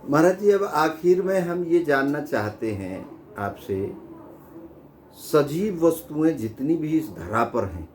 महाराज जी, अब आखिर में हम ये जानना चाहते हैं आपसे, सजीव वस्तुएं जितनी भी इस धरा पर हैं,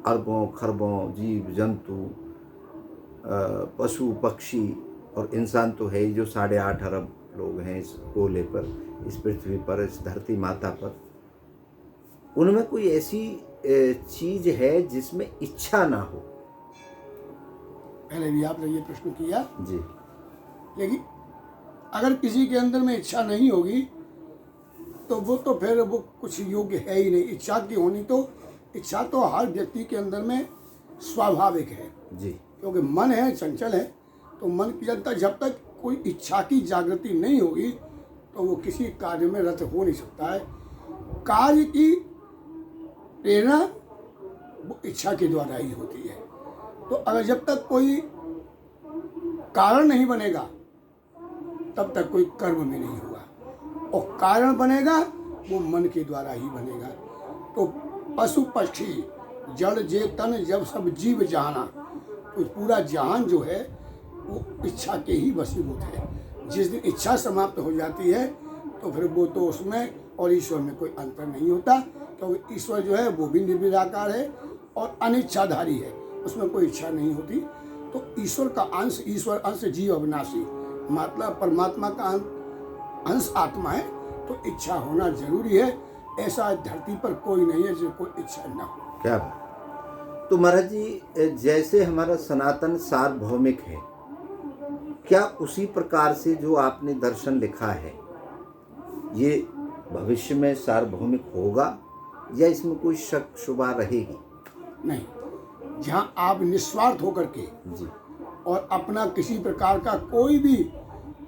अरबों खरबों जीव जंतु, पशु पक्षी और इंसान तो है ही, जो 8.5 अरब लोग हैं इस गोले पर, इस पृथ्वी पर, इस धरती माता पर, उनमें कोई ऐसी चीज है जिसमें इच्छा ना हो? पहले भी आपने ये प्रश्न किया जी। लेकिन अगर किसी के अंदर में इच्छा नहीं होगी तो वो तो फिर वो कुछ योग्य है ही नहीं। इच्छा की होनी तो, इच्छा तो हर व्यक्ति के अंदर में स्वाभाविक है जी। क्योंकि मन है, चंचल है, तो मन की जनता जब तक कोई इच्छा की जागृति नहीं होगी तो वो किसी कार्य में रत हो नहीं सकता है। कार्य की प्रेरणा वो इच्छा के द्वारा ही होती है। तो अगर जब तक कोई कारण नहीं बनेगा तब तक कोई कर्म भी नहीं होगा, और कारण बनेगा वो मन के द्वारा ही बनेगा। तो पशु पक्षी जड़ जे तन जब सब जीव जहाना, तो पूरा जहान जो है वो इच्छा के ही वशीभूत है। जिस दिन इच्छा समाप्त हो जाती है तो फिर वो तो उसमें और ईश्वर में कोई अंतर नहीं होता, क्योंकि ईश्वर जो है वो भी निर्विकार है और अनिच्छाधारी है, उसमें कोई इच्छा नहीं होती। तो ईश्वर का अंश, ईश्वर अंश जीव अविनाशी, मतलब परमात्मा का अंश आत्मा है, तो इच्छा होना जरूरी है। ऐसा धरती पर कोई नहीं है जो कोई इच्छा न हो। क्या बात। तो महाराज जी, जैसे हमारा सनातन सार्वभौमिक है, क्या उसी प्रकार से जो आपने दर्शन लिखा है ये भविष्य में सार्वभौमिक होगा, या इसमें कोई शक शुबा रहेगी? नहीं, जहाँ आप निस्वार्थ होकर के जी। और अपना किसी प्रकार का कोई भी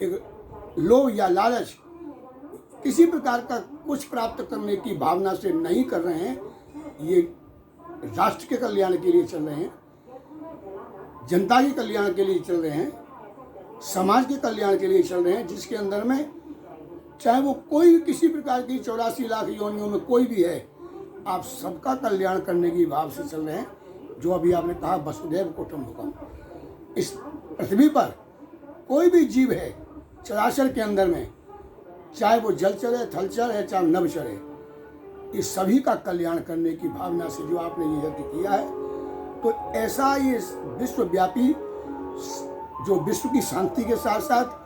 एक लोभ या लालच, किसी प्रकार का कुछ प्राप्त करने की भावना से नहीं कर रहे हैं, ये राष्ट्र के कल्याण के लिए चल रहे हैं, जनता के कल्याण के लिए चल रहे हैं, समाज के कल्याण के लिए चल रहे हैं, जिसके अंदर में चाहे वो कोई भी किसी प्रकार की 84 लाख योनियों में कोई भी है, आप सबका कल्याण करने की भाव से चल रहे हैं। जो अभी आपने कहा वसुधैव कुटुंबकम, इस पृथ्वी पर कोई भी जीव है चराचर के अंदर में, चाहे वो जलचर है, थलचर है, चाहे नभचर है, इस सभी का कल्याण करने की भावना से जो आपने ये यज्ञ किया है, तो ऐसा ये विश्वव्यापी, जो विश्व की शांति के साथ साथ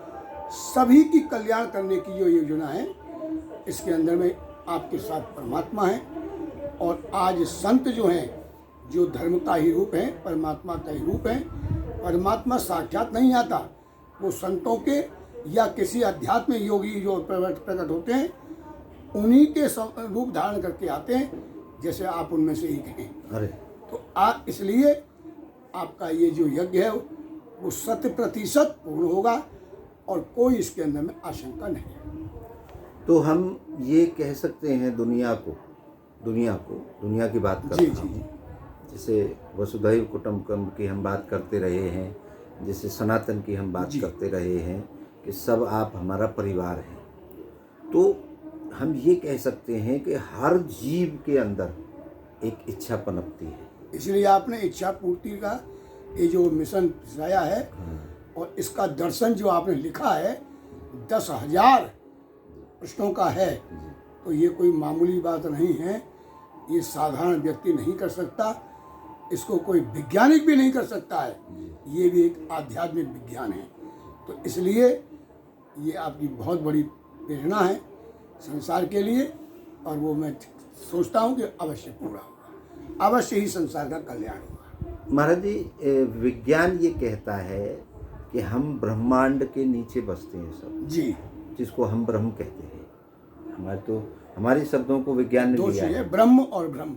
सभी की कल्याण करने की जो योजना है, इसके अंदर में आपके साथ परमात्मा है। और आज संत जो हैं, जो धर्म का ही रूप है, परमात्मा का ही रूप है। परमात्मा साक्षात नहीं आता, वो संतों के या किसी अध्यात्म योगी जो प्रकट होते हैं, उन्हीं के रूप धारण करके आते हैं, जैसे आप उनमें से एक हैं। अरे, तो इसलिए आपका ये जो यज्ञ है वो 100% पूर्ण होगा और कोई इसके अंदर में आशंका नहीं है। तो हम ये कह सकते हैं दुनिया की बात कर जी रहा जी हूँ, जैसे वसुधैव कुटुंबकम की हम बात करते रहे हैं, जैसे सनातन की हम बात करते रहे हैं कि सब आप हमारा परिवार हैं, तो हम ये कह सकते हैं कि हर जीव के अंदर एक इच्छा पनपती है। इसलिए आपने इच्छा पूर्ति का ये जो मिशन चलाया है, और इसका दर्शन जो आपने लिखा है 10,000 प्रश्नों का है, तो ये कोई मामूली बात नहीं है। ये साधारण व्यक्ति नहीं कर सकता, इसको कोई वैज्ञानिक भी नहीं कर सकता है, ये भी एक आध्यात्मिक विज्ञान है। तो इसलिए ये आपकी बहुत बड़ी प्रेरणा है संसार के लिए, और वो मैं सोचता हूँ कि अवश्य पूरा होगा, अवश्य ही संसार का कल्याण होगा। महाराज जी, विज्ञान ये कहता है कि हम ब्रह्मांड के नीचे बसते हैं सब जी, जिसको हम ब्रह्म कहते हैं। हमारी शब्दों को विज्ञान ने लिया है, ब्रह्म और ब्रह्म।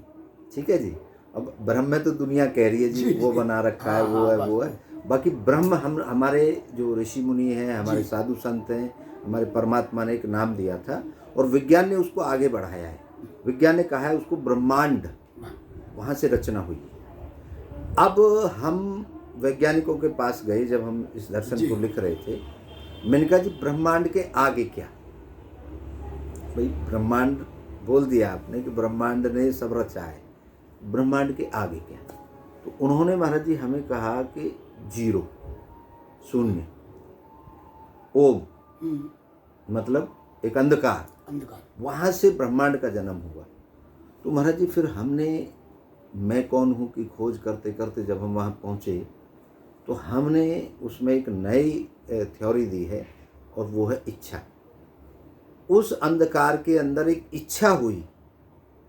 ठीक है जी। अब ब्रह्म में तो दुनिया कह रही है जी, वो बना रखा है, वो है। बाकी ब्रह्म हमारे जो ऋषि मुनि हैं, हमारे साधु संत हैं, हमारे परमात्मा ने एक नाम दिया था, और विज्ञान ने उसको आगे बढ़ाया है। विज्ञान ने कहा है उसको ब्रह्मांड, वहाँ से रचना हुई। अब हम वैज्ञानिकों के पास गए जब हम इस दर्शन को लिख रहे थे, मैंने कहा जी ब्रह्मांड के आगे क्या? भाई ब्रह्मांड बोल दिया आपने कि ब्रह्मांड ने सब रचा है, ब्रह्मांड के आगे क्या? तो उन्होंने महाराज जी हमें कहा कि 0, शून्य। ओम हम्म, मतलब एक अंधकार, अंधकार। वहाँ से ब्रह्मांड का जन्म हुआ। तो महाराज जी फिर हमने मैं कौन हूँ की खोज करते करते जब हम वहाँ पहुँचे तो हमने उसमें एक नई थ्योरी दी है और वो है इच्छा। उस अंधकार के अंदर एक इच्छा हुई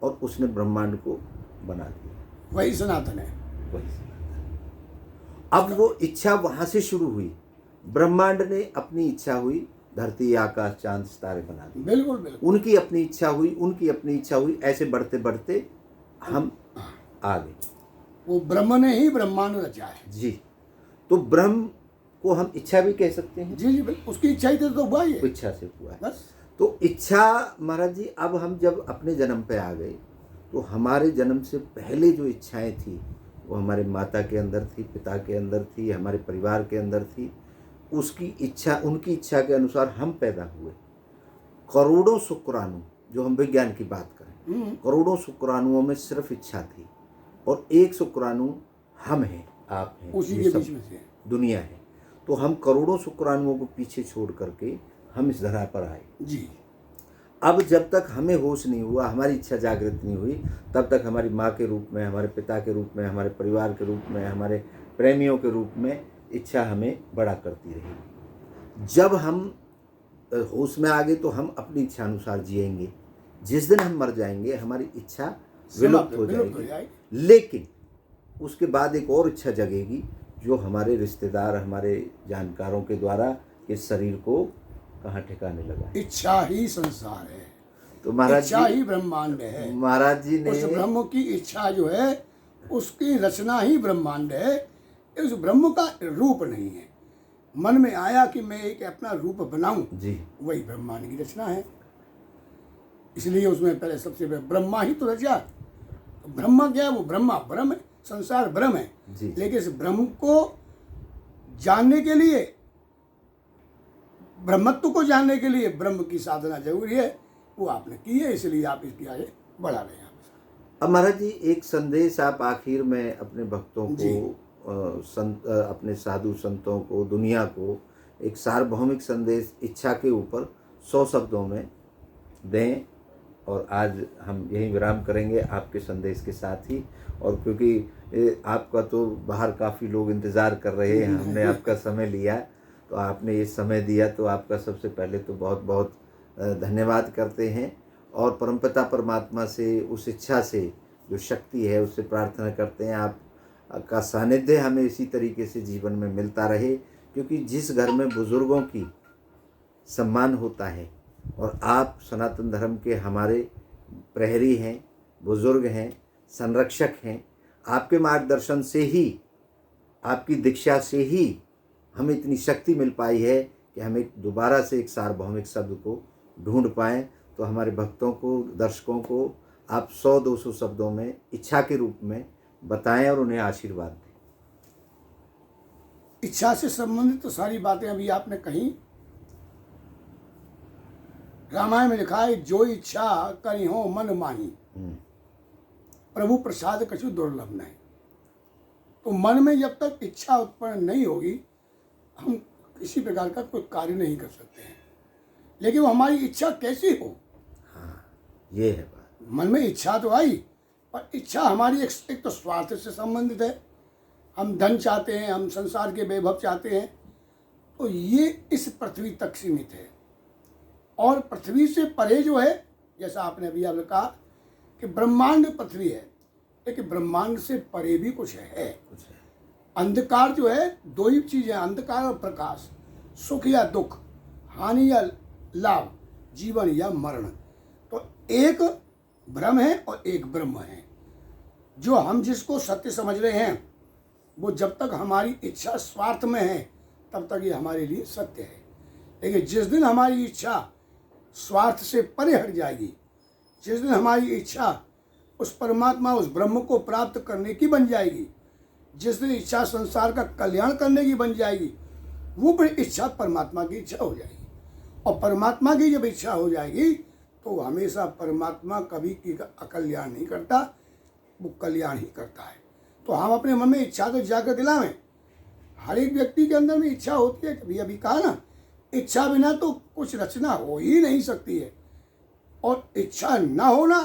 और उसने ब्रह्मांड को बना दिया। वही सनातन है। वही अब वो इच्छा वहाँ से शुरू हुई। ब्रह्मांड ने अपनी इच्छा हुई, धरती आकाश चांद सितारे बना दिए। बिल्कुल बिल्कुल। उनकी अपनी इच्छा हुई, उनकी अपनी इच्छा हुई, ऐसे बढ़ते बढ़ते हम आ गए। वो ब्रह्म ने ही ब्रह्मांड रचा है। जी, तो ब्रह्म को हम इच्छा भी कह सकते हैं। जी जी बिल्कुल, उसकी इच्छा ही तो हुआ ही है। इच्छा से हुआ है। बस तो इच्छा महाराज जी, अब हम जब अपने जन्म पे आ गए तो हमारे जन्म से पहले जो इच्छाएं थी वो हमारे माता के अंदर थी, पिता के अंदर थी, हमारे परिवार के अंदर थी। उसकी इच्छा, उनकी इच्छा के अनुसार हम पैदा हुए। करोड़ों शुक्राणु, जो हम विज्ञान की बात करें, करोड़ों शुक्राणुओं में सिर्फ इच्छा थी और एक शुक्राणु हम हैं, आप हैं, उसी ये के सब बीच में से। दुनिया है। तो हम करोड़ों शुक्राणुओं को पीछे छोड़ करके हम इस धरा पर आए। जी। अब जब तक हमें होश नहीं हुआ, हमारी इच्छा जागृत नहीं हुई, तब तक हमारी माँ के रूप में, हमारे पिता के रूप में, हमारे परिवार के रूप में, हमारे प्रेमियों के रूप में इच्छा हमें बड़ा करती रही। जब हम होश में आ गए तो हम अपनी इच्छा अनुसार जिएंगे। जिस दिन हम मर जाएंगे हमारी इच्छा विलुप्त हो जाएगी। लेकिन उसके बाद एक और इच्छा जगेगी जो हमारे रिश्तेदार, हमारे जानकारों के द्वारा इस शरीर को कहाँ ठिकाने लगा। इच्छा ही संसार है, तो महाराज इच्छा जी, ही ब्रह्मांड है। महाराज जी ने उस ब्रह्म की इच्छा जो है उसकी रचना ही ब्रह्मांड है। उस ब्रह्म का रूप नहीं है। मन में आया कि मैं एक अपना रूप बनाऊं, जी, वही ब्रह्मांड की रचना है। इसलिए उसमें पहले सबसे पहले ब्रह्मा ही तो रचा। तो ब्रह्मा क्या है? वो ब्रह्मा ब्रह्म है, संसार ब्रह्म है। जी। लेकिन इस ब्रह्म को जानने के लिए, ब्रह्मत्व को जानने के लिए ब्रह्म की साधना जरूरी है। वो आपने की है, इसलिए आप इसकी आगे बढ़ा रहे हैं। अब महाराज जी एक संदेश आप आखिर में अपने भक्तों जी। को, अपने साधु संतों को, दुनिया को एक सार्वभौमिक संदेश इच्छा के ऊपर 100 शब्दों में दें। और आज हम यही विराम करेंगे आपके संदेश के साथ ही। और क्योंकि आपका तो बाहर काफ़ी लोग इंतज़ार कर रहे हैं, हमने आपका समय लिया, तो आपने ये समय दिया, तो आपका सबसे पहले तो बहुत बहुत धन्यवाद करते हैं। और परमपिता परमात्मा से, उस इच्छा से जो शक्ति है, उससे प्रार्थना करते हैं आप का सानिध्य हमें इसी तरीके से जीवन में मिलता रहे। क्योंकि जिस घर में बुज़ुर्गों की सम्मान होता है, और आप सनातन धर्म के हमारे प्रहरी हैं, बुज़ुर्ग हैं, संरक्षक हैं, आपके मार्गदर्शन से ही, आपकी दीक्षा से ही हमें इतनी शक्ति मिल पाई है कि हम एक दोबारा से एक सार्वभौमिक शब्द को ढूंढ पाएँ। तो हमारे भक्तों को, दर्शकों को आप 100-200 शब्दों में इच्छा के रूप में बताएं और उन्हें आशीर्वाद दें। इच्छा से संबंधित तो सारी बातें अभी आपने कही। रामायण में लिखा है, जो इच्छा करी हो मन माही, प्रभु प्रसाद कछु दुर्लभ नहीं। तो मन में जब तक इच्छा उत्पन्न नहीं होगी, हम किसी प्रकार का कोई कार्य नहीं कर सकते हैं। लेकिन वो हमारी इच्छा कैसी हो, ये है बात। मन में इच्छा तो आई, पर इच्छा हमारी एक तो स्वार्थ से संबंधित है। हम धन चाहते हैं, हम संसार के वैभव चाहते हैं, तो ये इस पृथ्वी तक सीमित है। और पृथ्वी से परे जो है, जैसा आपने अभी आपने कहा कि ब्रह्मांड पृथ्वी है, लेकिन ब्रह्मांड से परे भी कुछ है। अंधकार जो है, दो ही चीज़ें, अंधकार और प्रकाश, सुख या दुख, हानि या लाभ, जीवन या मरण। तो एक भ्रम है और एक ब्रह्म है। जो हम जिसको सत्य समझ रहे हैं, वो जब तक हमारी इच्छा स्वार्थ में है तब तक ये हमारे लिए सत्य है। लेकिन जिस दिन हमारी इच्छा स्वार्थ से परे हट जाएगी, जिस दिन हमारी इच्छा उस परमात्मा, उस ब्रह्म को प्राप्त करने की बन जाएगी, जिस दिन इच्छा संसार का कल्याण करने की बन जाएगी, वो फिर इच्छा परमात्मा की इच्छा हो जाएगी। और परमात्मा की जब इच्छा हो जाएगी तो हमेशा परमात्मा कभी की अकल्याण नहीं करता, वो कल्याण ही करता है। तो हम अपने मन में इच्छा तो जाकर दिलावें। हर एक व्यक्ति के अंदर में इच्छा होती है। कभी अभी कहा ना, इच्छा बिना तो कुछ रचना हो ही नहीं सकती है। और इच्छा ना होना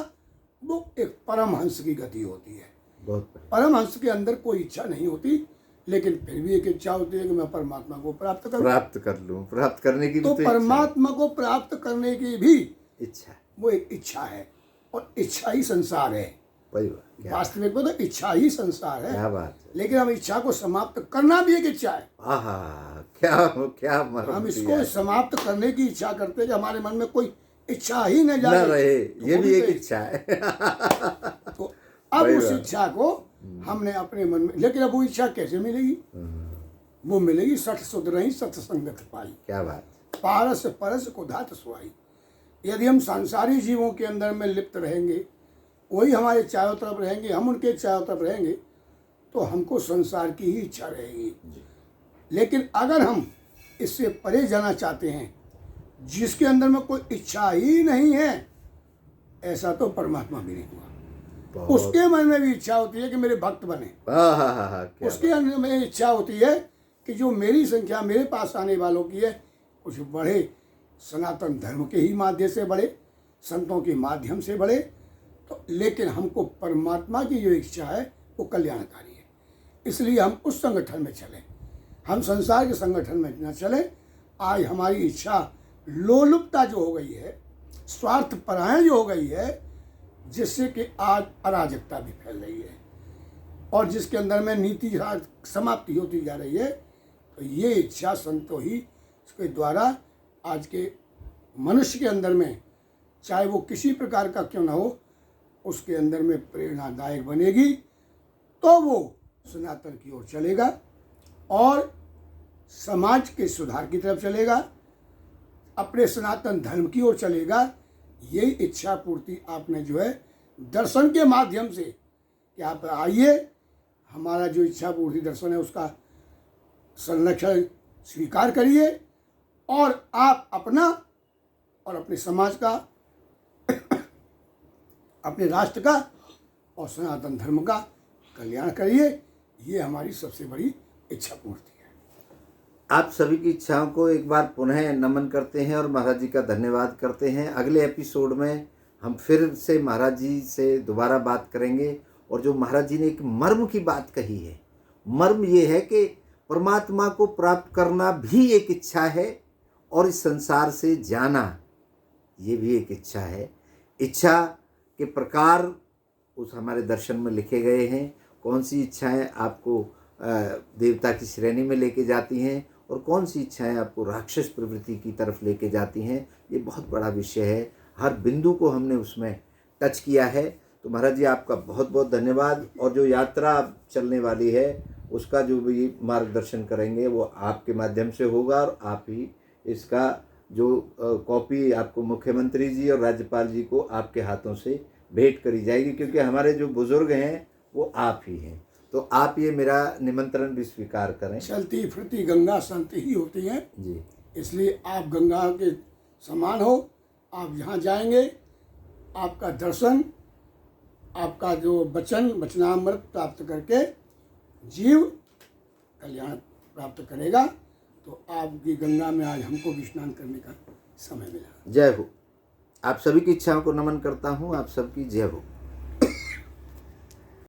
वो एक परमहंस की गति होती है। बहुत बढ़िया। परमहंस के अंदर कोई इच्छा नहीं होती, लेकिन फिर भी एक इच्छा होती है कि मैं परमात्मा को प्राप्त करूं। प्राप्त कर लूं, प्राप्त करने की भी तो तो इच्छा है। परमात्मा को प्राप्त करने की भी इच्छा, वो एक इच्छा है, और इच्छा ही संसार है। वही बात, क्या वास्तविक में तो इच्छा ही संसार है, क्या बात है। लेकिन हम इच्छा को समाप्त करना भी एक इच्छा है। आहा, क्या क्या मर्म हम दिया। इसको समाप्त करने की इच्छा करते हैं कि हमारे मन में कोई इच्छा ही न न जाए, रहे, तो ये वो भी एक तो इच्छा है। तो अब वही उस बात। इच्छा को हमने अपने मन में, लेकिन अब वो इच्छा कैसे मिलेगी? वो मिलेगी सठ सुधरही सत्संगत पाई, क्या बात। पारस परस को धात सुहाई। यदि हम सांसारी जीवों के अंदर में लिप्त रहेंगे, वही हमारे चारों तरफ रहेंगे, हम उनके चारों तरफ रहेंगे, तो हमको संसार की ही इच्छा रहेगी। लेकिन अगर हम इससे परे जाना चाहते हैं, जिसके अंदर में कोई इच्छा ही नहीं है, ऐसा तो परमात्मा भी नहीं हुआ। बहुत। उसके मन में भी इच्छा होती है कि मेरे भक्त बने। हाँ, क्या उसके अंदर में इच्छा होती है कि जो मेरी संख्या मेरे पास आने वालों की है, कुछ बढ़े, सनातन धर्म के ही माध्यम से बढ़े, संतों के माध्यम से बढ़े। तो लेकिन हमको परमात्मा की जो इच्छा है वो कल्याणकारी है, इसलिए हम उस संगठन में चलें, हम संसार के संगठन में न चलें। आज हमारी इच्छा लोलुपता जो हो गई है, स्वार्थ परायण जो हो गई है, जिससे कि आज अराजकता भी फैल रही है, और जिसके अंदर में नीति समाप्ति होती जा रही है। तो ये इच्छा संतों ही के द्वारा आज के मनुष्य के अंदर में, चाहे वो किसी प्रकार का क्यों ना हो, उसके अंदर में प्रेरणादायक बनेगी, तो वो सनातन की ओर चलेगा और समाज के सुधार की तरफ चलेगा, अपने सनातन धर्म की ओर चलेगा। यही इच्छा पूर्ति आपने जो है दर्शन के माध्यम से, कि आप आइए, हमारा जो इच्छा पूर्ति दर्शन है उसका संरक्षण स्वीकार करिए, और आप अपना और अपने समाज का, अपने राष्ट्र का और सनातन धर्म का कल्याण करिए। ये हमारी सबसे बड़ी इच्छा पूर्ति है। आप सभी की इच्छाओं को एक बार पुनः नमन करते हैं और महाराज जी का धन्यवाद करते हैं। अगले एपिसोड में हम फिर से महाराज जी से दोबारा बात करेंगे, और जो महाराज जी ने एक मर्म की बात कही है, मर्म ये है कि परमात्मा को प्राप्त करना भी एक इच्छा है, और इस संसार से जाना ये भी एक इच्छा है। इच्छा के प्रकार उस हमारे दर्शन में लिखे गए हैं। कौन सी इच्छाएं आपको देवता की श्रेणी में लेके जाती हैं, और कौन सी इच्छाएं आपको राक्षस प्रवृत्ति की तरफ लेके जाती हैं, ये बहुत बड़ा विषय है। हर बिंदु को हमने उसमें टच किया है। तो महाराज जी आपका बहुत बहुत धन्यवाद। और जो यात्रा चलने वाली है उसका जो भी मार्गदर्शन करेंगे वो आपके माध्यम से होगा, और आप ही इसका जो कॉपी आपको मुख्यमंत्री जी और राज्यपाल जी को आपके हाथों से भेंट करी जाएगी, क्योंकि हमारे जो बुजुर्ग हैं वो आप ही हैं। तो आप ये मेरा निमंत्रण भी स्वीकार करें। चलती फिरती गंगा संत ही होती है जी, इसलिए आप गंगा के समान हो। आप जहाँ जाएंगे, आपका दर्शन, आपका जो वचनामृत प्राप्त करके जीव कल्याण प्राप्त करेगा। तो आपकी गंगा में आज हमको भी स्नान करने का समय मिला। जय हो। आप सभी की इच्छाओं को नमन करता हूँ। आप सबकी जय हो।